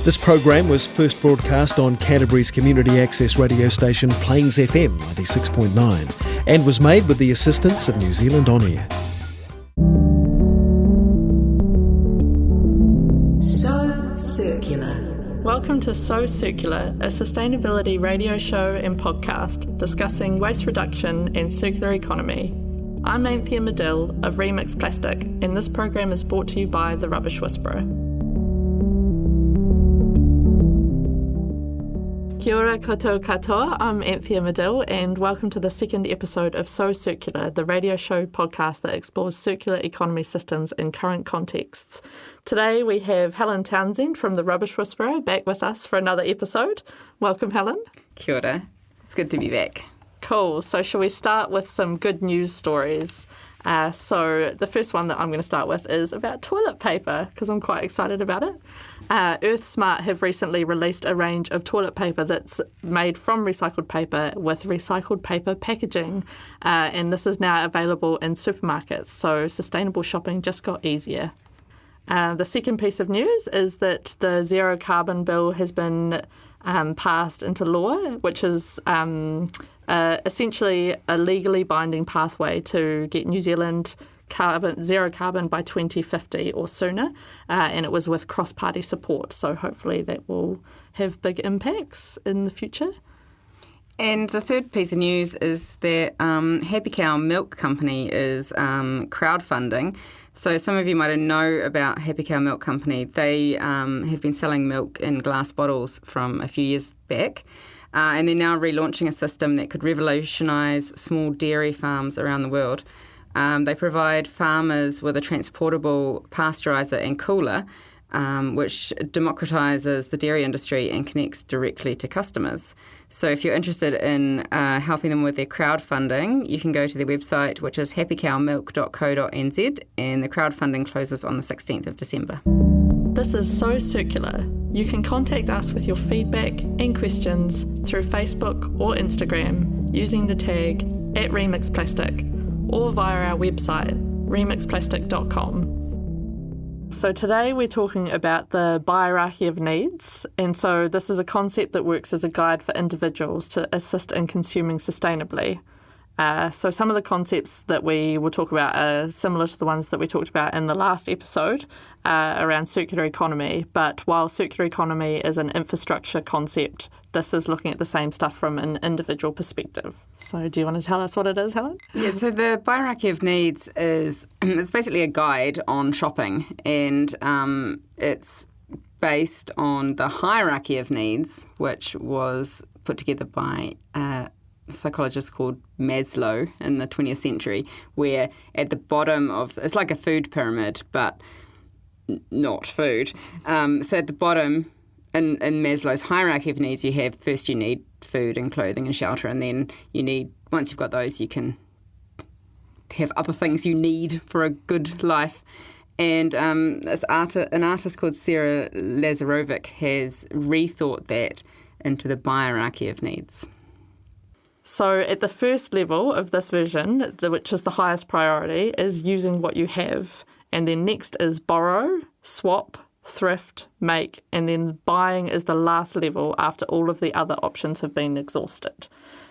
This program was first broadcast on Canterbury's community access radio station Plains FM 96.9 and was made with the assistance of New Zealand On Air. So Circular. Welcome to So Circular, a sustainability radio show and podcast discussing waste reduction and circular economy. I'm Anthea Medill of Remix Plastic, and this program is brought to you by The Rubbish Whisperer. Kia ora koutou katoa, I'm Anthea Medill, and welcome to the second episode of So Circular, the radio show podcast that explores circular economy systems in current contexts. Today we have Helen Townsend from The Rubbish Whisperer back with us for another episode. Welcome, Helen. Kia ora. It's good to be back. Cool. So shall we start with some good news stories? So the first one that I'm going to start with is about toilet paper, because I'm quite excited about it. EarthSmart have recently released a range of toilet paper that's made from recycled paper with recycled paper packaging, and this is now available in supermarkets, so sustainable shopping just got easier. The second piece of news is that the zero carbon bill has been passed into law, which is essentially a legally binding pathway to get New Zealand zero carbon by 2050 or sooner, and it was with cross-party support, so hopefully that will have big impacts in the future. And the third piece of news is that Happy Cow Milk Company is crowdfunding. So some of you might know about Happy Cow Milk Company. They have been selling milk in glass bottles from a few years back, and they're now relaunching a system that could revolutionise small dairy farms around the world. They provide farmers with a transportable pasteuriser and cooler, which democratises the dairy industry and connects directly to customers. So if you're interested in helping them with their crowdfunding, you can go to their website, which is happycowmilk.co.nz, and the crowdfunding closes on the 16th of December. This is So Circular. You can contact us with your feedback and questions through Facebook or Instagram using the tag @RemixPlastic or via our website, remixplastic.com. So today we're talking about the Buyerachy of needs, and so this is a concept that works as a guide for individuals to assist in consuming sustainably. So some of the concepts that we will talk about are similar to the ones that we talked about in the last episode around circular economy, but while circular economy is an infrastructure concept, this is looking at the same stuff from an individual perspective. So do you want to tell us what it is, Helen? Yeah, so the Buyerachy of needs is it's basically a guide on shopping, and it's based on the hierarchy of needs, which was put together by psychologist called Maslow in the 20th century, where at the bottom of it's like a food pyramid, but not food. So at the bottom in Maslow's hierarchy of needs, you have first you need food and clothing and shelter, and then you need, once you've got those, you can have other things you need for a good life. And an artist called Sarah Lazarovic has rethought that into the Buyerachy of needs. So at the first level of this version, which is the highest priority, is using what you have. And then next is borrow, swap, thrift, make, and then buying is the last level after all of the other options have been exhausted.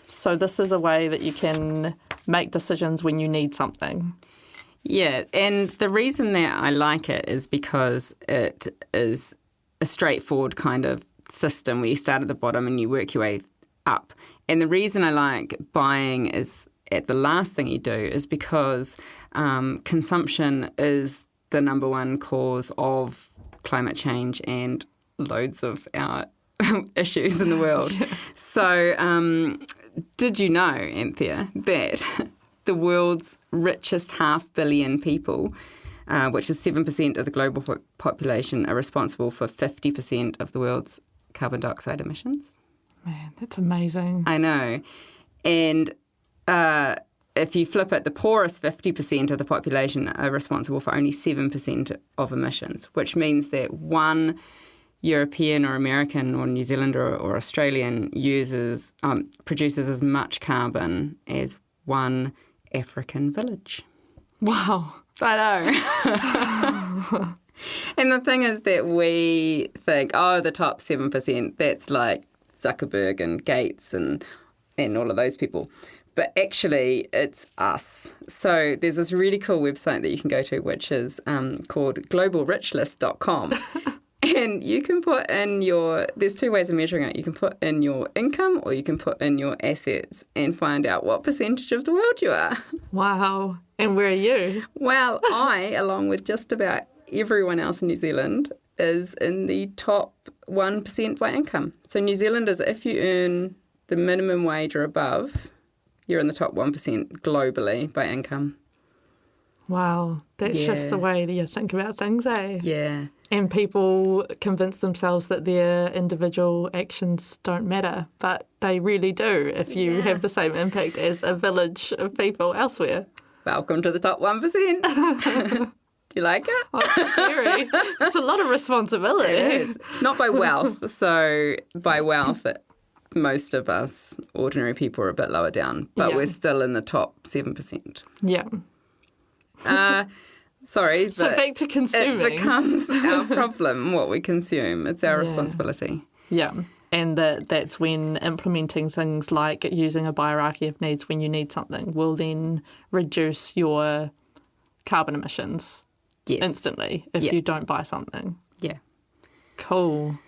So this is a way that you can make decisions when you need something. Yeah, and the reason that I like it is because it is a straightforward kind of system where you start at the bottom and you work your way up. And the reason I like buying is at the last thing you do is because consumption is the number one cause of climate change and loads of our issues in the world. Yeah. So did you know, Anthea, that the world's richest 500 million people, which is 7% of the global population, are responsible for 50% of the world's carbon dioxide emissions? Man, that's amazing. I know. And if you flip it, the poorest 50% of the population are responsible for only 7% of emissions, which means that one European or American or New Zealander or Australian produces as much carbon as one African village. Wow. I know. And the thing is that we think, oh, the top 7%, that's like Zuckerberg and Gates and all of those people. But actually, it's us. So there's this really cool website that you can go to, which is called globalrichlist.com. And you can put in there's two ways of measuring it. You can put in your income or you can put in your assets and find out what percentage of the world you are. Wow. And where are you? Well, I, along with just about everyone else in New Zealand, is in the top 1% by income. So New Zealanders, if you earn the minimum wage or above, you're in the top 1% globally by income. Wow. That shifts the way that you think about things, eh? Yeah. And people convince themselves that their individual actions don't matter, but they really do if you have the same impact as a village of people elsewhere. Welcome to the top 1%. Do you like it? Oh, it's scary. It's a lot of responsibility. It is. Not by wealth. So by wealth, most of us ordinary people are a bit lower down, but we're still in the top 7%. Yeah. Sorry, so back to consuming. It becomes our problem what we consume. It's our responsibility. Yeah, and that's when implementing things like using a buyerarchy of needs when you need something will then reduce your carbon emissions instantly if you don't buy something. Yeah. Cool.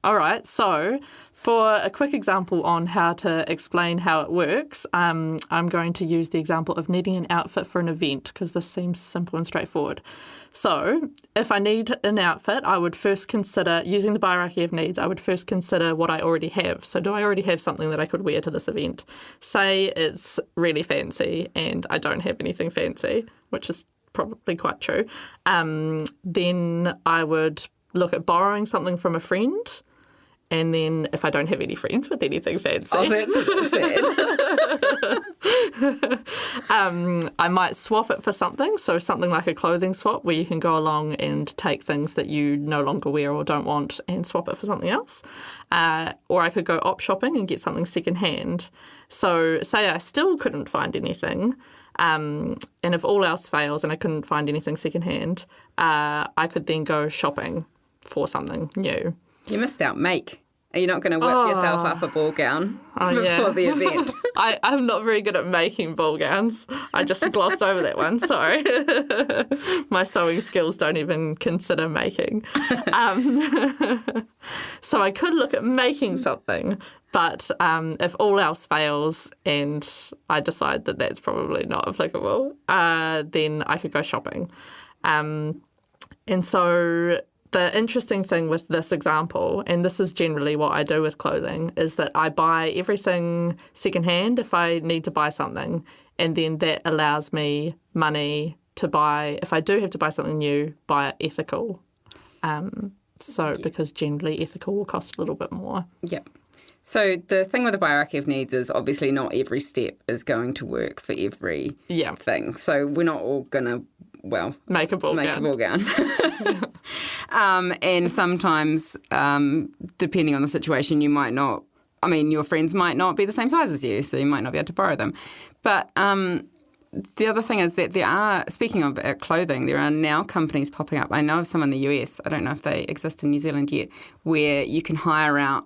All right, so for a quick example on how to explain how it works, I'm going to use the example of needing an outfit for an event because this seems simple and straightforward. So if I need an outfit, I would first consider, using the buyerarchy of needs, I would first consider what I already have. So do I already have something that I could wear to this event? Say it's really fancy and I don't have anything fancy, which is probably quite true. Then I would look at borrowing something from a friend. And then if I don't have any friends with anything fancy... Oh, that's sad. I might swap it for something. So something like a clothing swap where you can go along and take things that you no longer wear or don't want and swap it for something else. Or I could go op shopping and get something secondhand. So say I still couldn't find anything, and if all else fails and I couldn't find anything secondhand, I could then go shopping for something new. You missed out make. Are you not going to whip yourself up a ball gown before the event? I'm not very good at making ball gowns. I just glossed over that one, sorry. My sewing skills don't even consider making. So I could look at making something, but if all else fails and I decide that that's probably not applicable, then I could go shopping. And so... The interesting thing with this example, and this is generally what I do with clothing, is that I buy everything secondhand if I need to buy something, and then that allows me money to buy, if I do have to buy something new, buy it ethical. Because generally ethical will cost a little bit more. Yep. So the thing with the buyerarchy of needs is obviously not every step is going to work for every thing. So we're not all going to, make a ball gown. And sometimes, depending on the situation, you might not, your friends might not be the same size as you, so you might not be able to borrow them. But the other thing is that there are, speaking of clothing, there are now companies popping up. I know of some in the US, I don't know if they exist in New Zealand yet, where you can hire out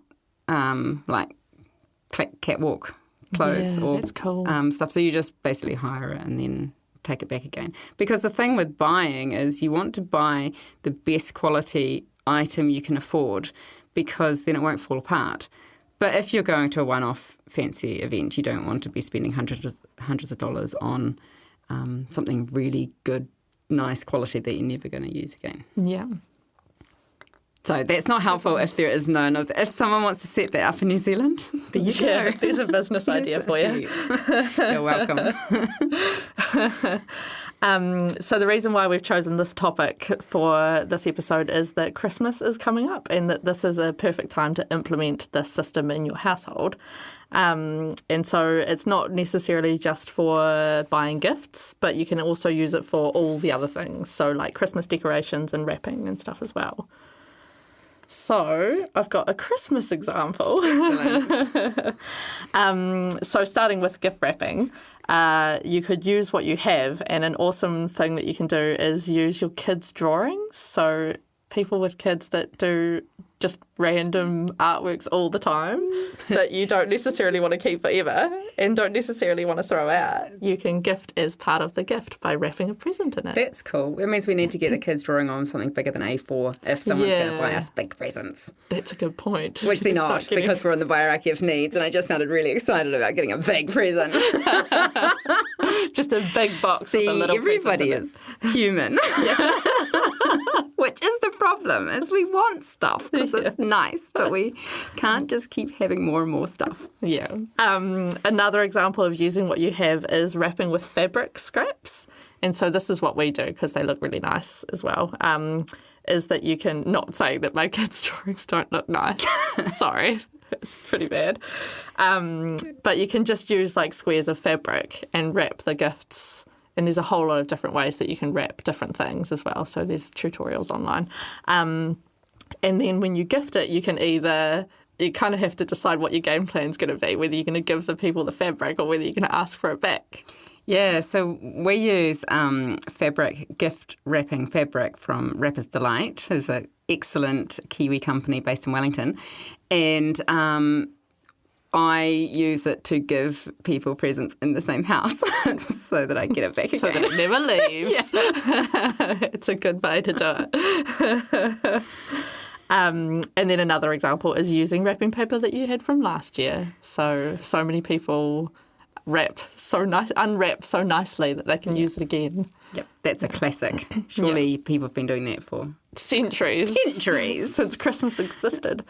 catwalk clothes or that's cool. Stuff. So you just basically hire it and then take it back again. Because the thing with buying is you want to buy the best quality item you can afford because then it won't fall apart. But if you're going to a one-off fancy event, you don't want to be spending hundreds of dollars on something really good, nice quality that you're never going to use again. Yeah. So that's not helpful if there is none of that. If someone wants to set that up in New Zealand, there you go. There's a business idea for you. You're welcome. So the reason why we've chosen this topic for this episode is that Christmas is coming up and that this is a perfect time to implement this system in your household. And so it's not necessarily just for buying gifts, but you can also use it for all the other things. So like Christmas decorations and wrapping and stuff as well. So I've got a Christmas example. Excellent. So starting with gift wrapping, you could use what you have, and an awesome thing that you can do is use your kids' drawings. So people with kids that do just random artworks all the time that you don't necessarily want to keep forever and don't necessarily want to throw out, you can gift as part of the gift by wrapping a present in it. That's cool. It means we need to get the kids drawing on something bigger than A4 if someone's going to buy us big presents. That's a good point. Which they're not, because we're on the Buyerachy of Needs, and I just sounded really excited about getting a big present. Just a big box with a little everybody present in is human. Which is the problem, is we want stuff because it's nice, but we can't just keep having more and more stuff. Yeah. Another example of using what you have is wrapping with fabric scraps. And so this is what we do because they look really nice as well, is that you can, not saying that my kids' drawings don't look nice. Sorry. It's pretty bad. But you can just use like squares of fabric and wrap the gifts. And there's a whole lot of different ways that you can wrap different things as well. So there's tutorials online. And then when you gift it, you kind of have to decide what your game plan's going to be, whether you're going to give the people the fabric or whether you're going to ask for it back. Yeah, so we use gift wrapping fabric from Rapper's Delight, who's an excellent Kiwi company based in Wellington. And I use it to give people presents in the same house so that I get it back again. So that it never leaves. It's a good way to do it. And then another example is using wrapping paper that you had from last year. So many people unwrap so nicely that they can use it again. Yep, that's a classic. Surely people have been doing that for centuries. Since Christmas existed.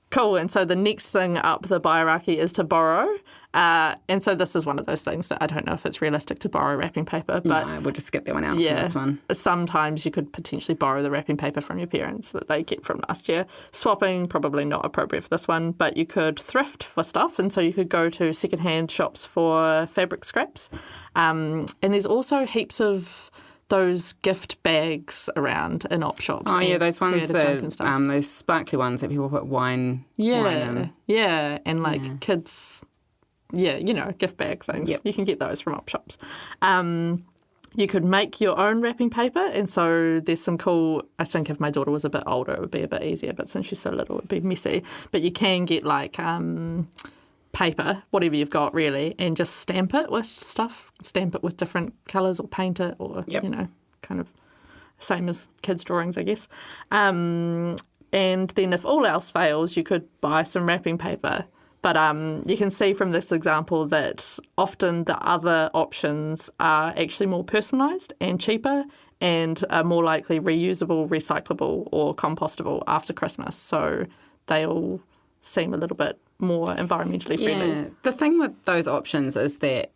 Cool. And so the next thing up the Buyerachy is to borrow. And so this is one of those things that I don't know if it's realistic to borrow wrapping paper. But no, we'll just skip that one out from this one. Sometimes you could potentially borrow the wrapping paper from your parents that they kept from last year. Swapping, probably not appropriate for this one, but you could thrift for stuff. And so you could go to secondhand shops for fabric scraps. And there's also heaps of those gift bags around in op shops. Oh, yeah, those ones that, those sparkly ones that people put wine in. Yeah, and like kids, gift bag things. Yep. You can get those from op shops. You could make your own wrapping paper, and so there's some cool, I think if my daughter was a bit older, it would be a bit easier, but since she's so little, it would be messy. But you can get like paper, whatever you've got really, and just stamp it with stuff. Stamp it with different colours or paint it or, kind of same as kids' drawings, I guess. And then if all else fails, you could buy some wrapping paper. But you can see from this example that often the other options are actually more personalised and cheaper and are more likely reusable, recyclable or compostable after Christmas. So they all seem a little bit more environmentally friendly. Yeah. The thing with those options is that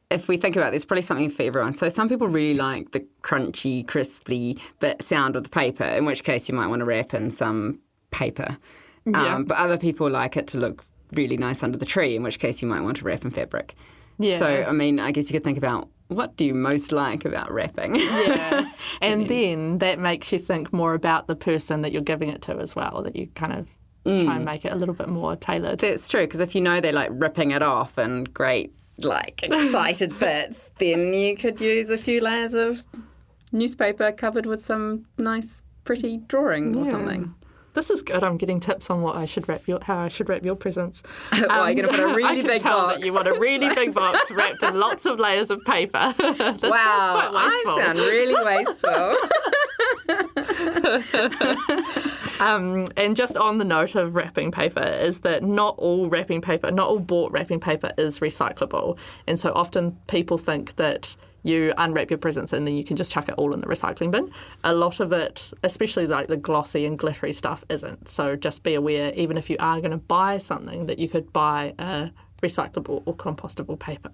if we think about it, there's probably something for everyone. So some people really like the crunchy, crispy sound of the paper, in which case you might want to wrap in some paper. But other people like it to look really nice under the tree, in which case you might want to wrap in fabric. Yeah. So, I mean, I guess you could think about what do you most like about wrapping? Yeah. And then that makes you think more about the person that you're giving it to as well, that you kind of try and make it a little bit more tailored. That's true, because if you know they're like ripping it off and great, like excited bits, then you could use a few layers of newspaper covered with some nice, pretty drawing or something. This is good. I'm getting tips on how I should wrap your presents. You're going to put a really big box. That you want a really big box wrapped in lots of layers of paper. This sounds quite wasteful. I sound really wasteful. And just on the note of wrapping paper is that not all bought wrapping paper is recyclable. And so often people think that you unwrap your presents and then you can just chuck it all in the recycling bin. A lot of it, especially like the glossy and glittery stuff, isn't. So just be aware, even if you are going to buy something, that you could buy a recyclable or compostable paper.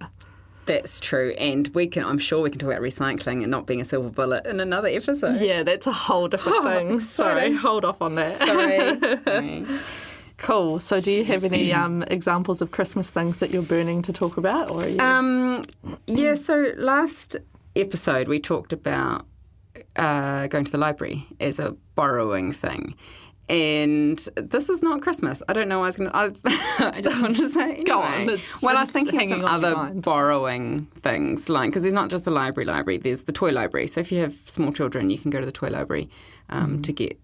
That's true, and I'm sure we can talk about recycling and not being a silver bullet in another episode. Yeah, that's a whole different thing. Sorry, hold off on that. Sorry. Cool. So do you have any examples of Christmas things that you're burning to talk about? Or are you... Yeah, so last episode we talked about going to the library as a borrowing thing. And this is not Christmas. I don't know why I was going to... I just wanted to say anyway. Go on. Well, I was thinking of some other borrowing things, like, because there's not just the library, there's the toy library. So if you have small children, you can go to the toy library to get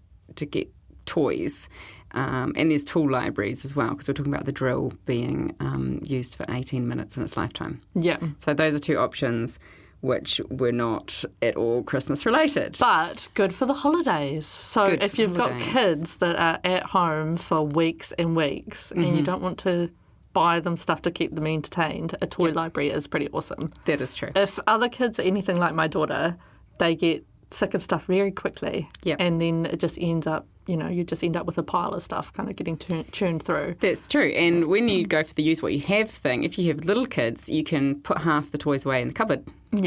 toys. And there's tool libraries as well, because we're talking about the drill being used for 18 minutes in its lifetime. Yeah. So those are two options which were not at all Christmas related. But good for the holidays. So if you've got kids that are at home for weeks and weeks and you don't want to buy them stuff to keep them entertained, a toy library is pretty awesome. That is true. If other kids are anything like my daughter, they get sick of stuff very quickly. Yep. And then it just ends up, you just end up with a pile of stuff kind of getting churned through. That's true. And when you go for the use what you have thing, if you have little kids, you can put half the toys away in the cupboard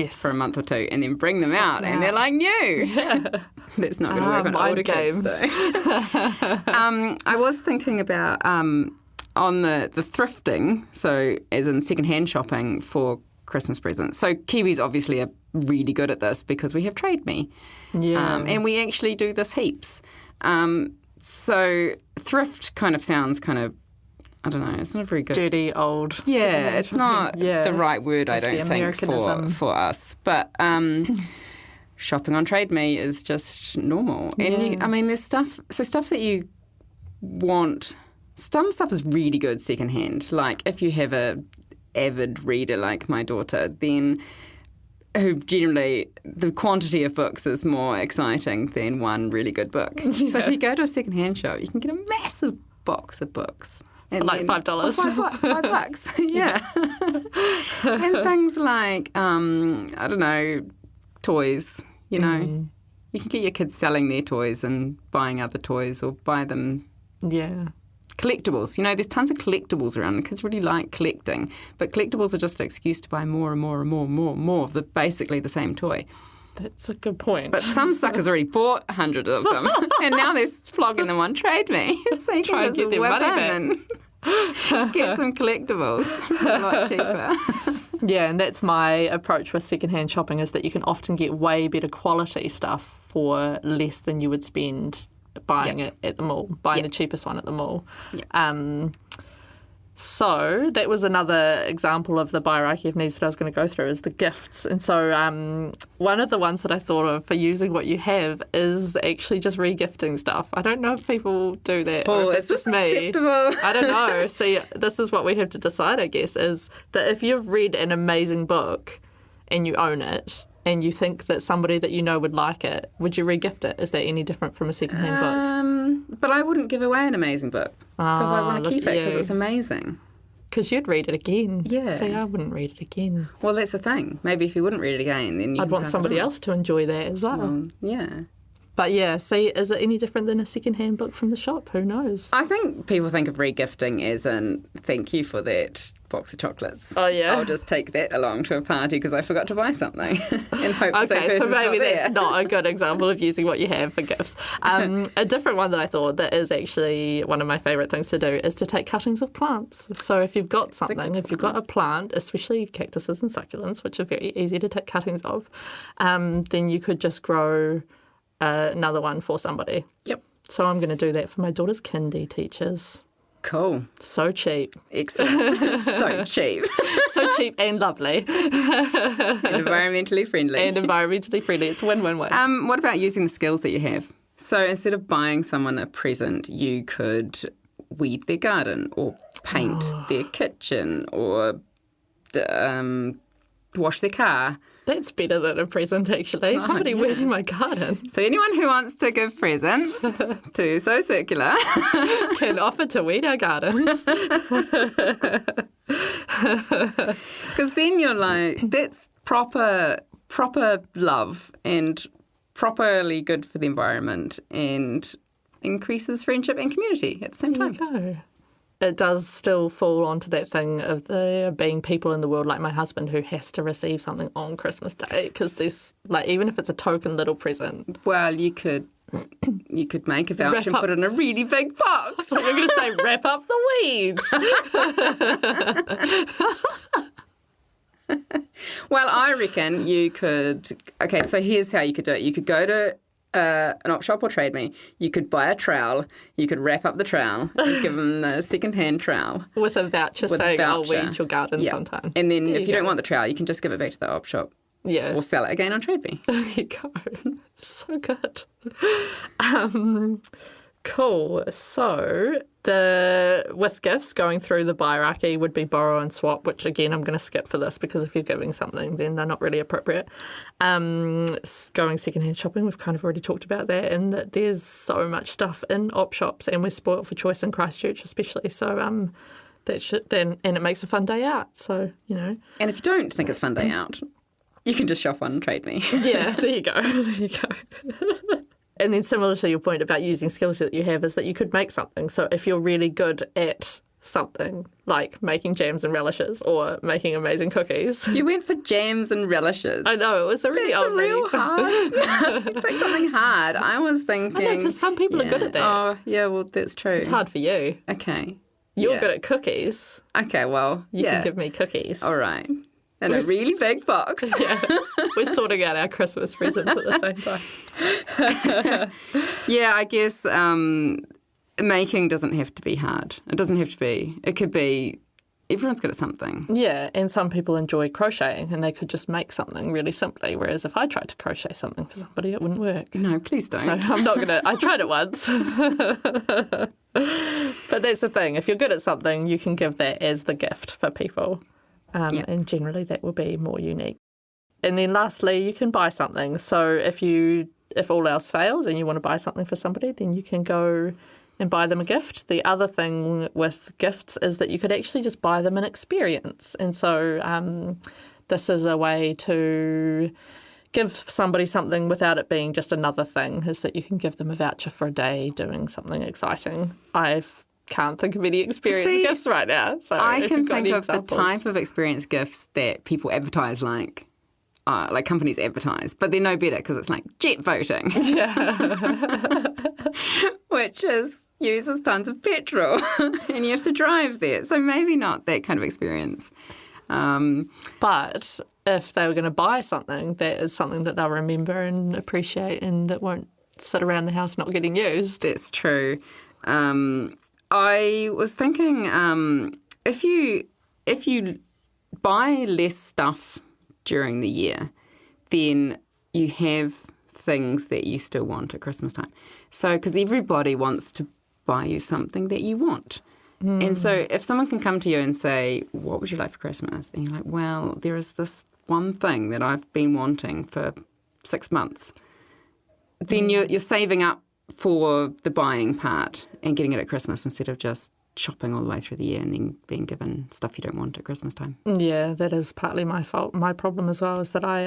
for a month or two and then bring them out and they're like new. Yeah. That's not going to work on older kids, though. I was thinking about on the thrifting, so as in second-hand shopping for Christmas presents. So Kiwis obviously are really good at this because we have Trade Me. Yeah. And we actually do this heaps. So thrift kind of sounds kind of, I don't know, it's not a very good... Dirty, old... Yeah, it's not the right word, I don't think, for us. But shopping on Trade Me is just normal. And there's stuff that you want... Some stuff is really good secondhand. Like if you have a avid reader like my daughter, then who generally the quantity of books is more exciting than one really good book. Yeah. But if you go to a second-hand shop, you can get a massive box of books. For like $5. $5, yeah. And things like, I don't know, toys, you know. You can get your kids selling their toys and buying other toys or buy them. Yeah. Collectibles. There's tons of collectibles around. Kids really like collecting. But collectibles are just an excuse to buy more and more and more and more and more of basically the same toy. That's a good point. But some suckers already bought 100 of them. And now they're flogging them on Trade Me. So you try can and get just their whip money in and get some collectibles a lot cheaper. Yeah, and that's my approach with secondhand shopping, is that you can often get way better quality stuff for less than you would spend buying it at the mall, buying the cheapest one at the mall. Yep. So that was another example of the Buyerachy of needs that I was going to go through, is the gifts. And so one of the ones that I thought of for using what you have is actually just regifting stuff. I don't know if people do that or if it's just me. Acceptable? I don't know. See, this is what we have to decide, I guess, is that if you've read an amazing book and you own it, and you think that somebody that you know would like it, would you regift it? Is that any different from a second-hand book? But I wouldn't give away an amazing book because I want to keep it because it's amazing. Because you'd read it again. Yeah. See, I wouldn't read it again. Well, that's the thing. Maybe if you wouldn't read it again, then I'd want somebody else to enjoy that as well. Yeah. But yeah, see, is it any different than a second-hand book from the shop? Who knows? I think people think of regifting as in, thank you for that box of chocolates. Oh, yeah. I'll just take that along to a party because I forgot to buy something and hope the same Okay, so person's maybe not that's there. not a good example of using what you have for gifts. A different one that I thought that is actually one of my favourite things to do is to take cuttings of plants. So if you've got something, if you've got a plant, especially cactuses and succulents, which are very easy to take cuttings of, then you could just grow another one for somebody. Yep. So I'm going to do that for my daughter's kindy teachers. Cool. So cheap. Excellent. So cheap. So cheap and lovely. And environmentally friendly. It's win-win-win. What about using the skills that you have? So instead of buying someone a present, you could weed their garden or paint their kitchen or wash their car. That's better than a present, actually. Somebody weeding my garden. So anyone who wants to give presents to So Circular can offer to weed our gardens. Because then you're like, that's proper love and properly good for the environment and increases friendship and community at the same time. There you go. It does still fall onto that thing of there being people in the world like my husband who has to receive something on Christmas Day because there's even if it's a token little present. Well, you could make a voucher and put it in a really big box. You're going to say wrap up the weeds. Well, I reckon you could... Okay, so here's how you could do it. You could go to an op shop or Trade Me. You could buy a trowel. You could wrap up the trowel and give them the second-hand trowel. With a voucher saying, I'll weed your garden sometime. And then if you don't want the trowel, you can just give it back to the op shop. Yeah. Or sell it again on Trade Me. There you go. So good. Cool. So with gifts, going through the Buyerachy would be borrow and swap, which again I'm going to skip for this because if you're giving something, then they're not really appropriate. Going secondhand shopping, we've kind of already talked about that, and that there's so much stuff in op shops, and we're spoilt for choice in Christchurch especially. So that should then, and it makes a fun day out. So And if you don't think it's a fun day out, you can just shop on Trade Me. Yeah, there you go. There you go. And then similar to your point about using skills that you have is that you could make something. So if you're really good at something like making jams and relishes or making amazing cookies. You went for jams and relishes. I know, it was a really old lady. Hard. Pick something hard. I was thinking... I know, because some people are good at that. Oh, yeah, well, that's true. It's hard for you. Okay. You're good at cookies. Okay, well, You can give me cookies. All right. In a really big box. Yeah. We're sorting out our Christmas presents at the same time. Yeah, I guess making doesn't have to be hard. It doesn't have to be. It could be... Everyone's good at something. Yeah, and some people enjoy crocheting and they could just make something really simply, whereas if I tried to crochet something for somebody, it wouldn't work. No, please don't. So I'm not going to... I tried it once. But that's the thing. If you're good at something, you can give that as the gift for people. And generally that will be more unique. And then lastly, you can buy something. So if all else fails and you want to buy something for somebody, then you can go and buy them a gift. The other thing with gifts is that you could actually just buy them an experience. And so this is a way to give somebody something without it being just another thing, is that you can give them a voucher for a day doing something exciting. Can't think of any experience gifts right now. So I can think of the type of experience gifts that people advertise like companies advertise, but they're no better because it's like jet boating. Yeah. Which uses tons of petrol and you have to drive there. So maybe not that kind of experience. But if they were going to buy something, that is something that they'll remember and appreciate and that won't sit around the house not getting used. That's true. I was thinking if you buy less stuff during the year, then you have things that you still want at Christmas time. So, because everybody wants to buy you something that you want. And so if someone can come to you and say, what would you like for Christmas? And you're like, well, there is this one thing that I've been wanting for 6 months. Then you're saving up for the buying part and getting it at Christmas instead of just shopping all the way through the year and then being given stuff you don't want at Christmas time. Yeah, that is partly my fault. My problem as well is that I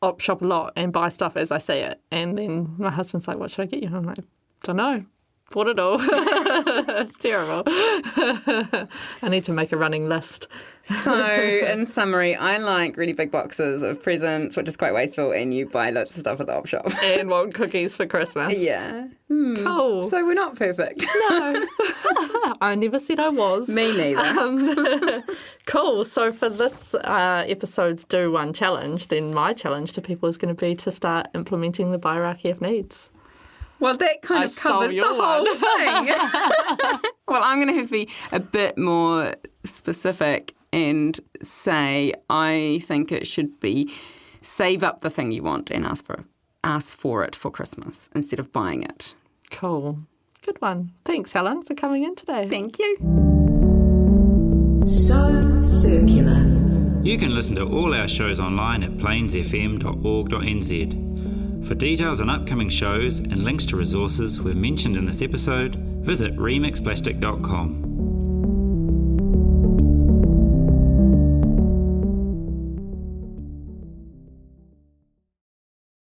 op shop a lot and buy stuff as I see it. And then my husband's like, what should I get you? And I'm like, don't know. Bought it all. It's terrible. I need to make a running list. So, in summary, I like really big boxes of presents, which is quite wasteful, and you buy lots of stuff at the op shop. And want cookies for Christmas. Yeah. Cool. So we're not perfect. No. I never said I was. Me neither. Cool. So for this episode's Do One challenge, then my challenge to people is going to be to start implementing the Buyerachy of needs. Well, that kind of covers the whole thing. Well, I'm going to have to be a bit more specific and say I think it should be save up the thing you want and ask for it for Christmas instead of buying it. Cool. Good one. Thanks, Helen, for coming in today. Thank you. So circular. You can listen to all our shows online at plainsfm.org.nz. For details on upcoming shows and links to resources we've mentioned in this episode, visit remixplastic.com.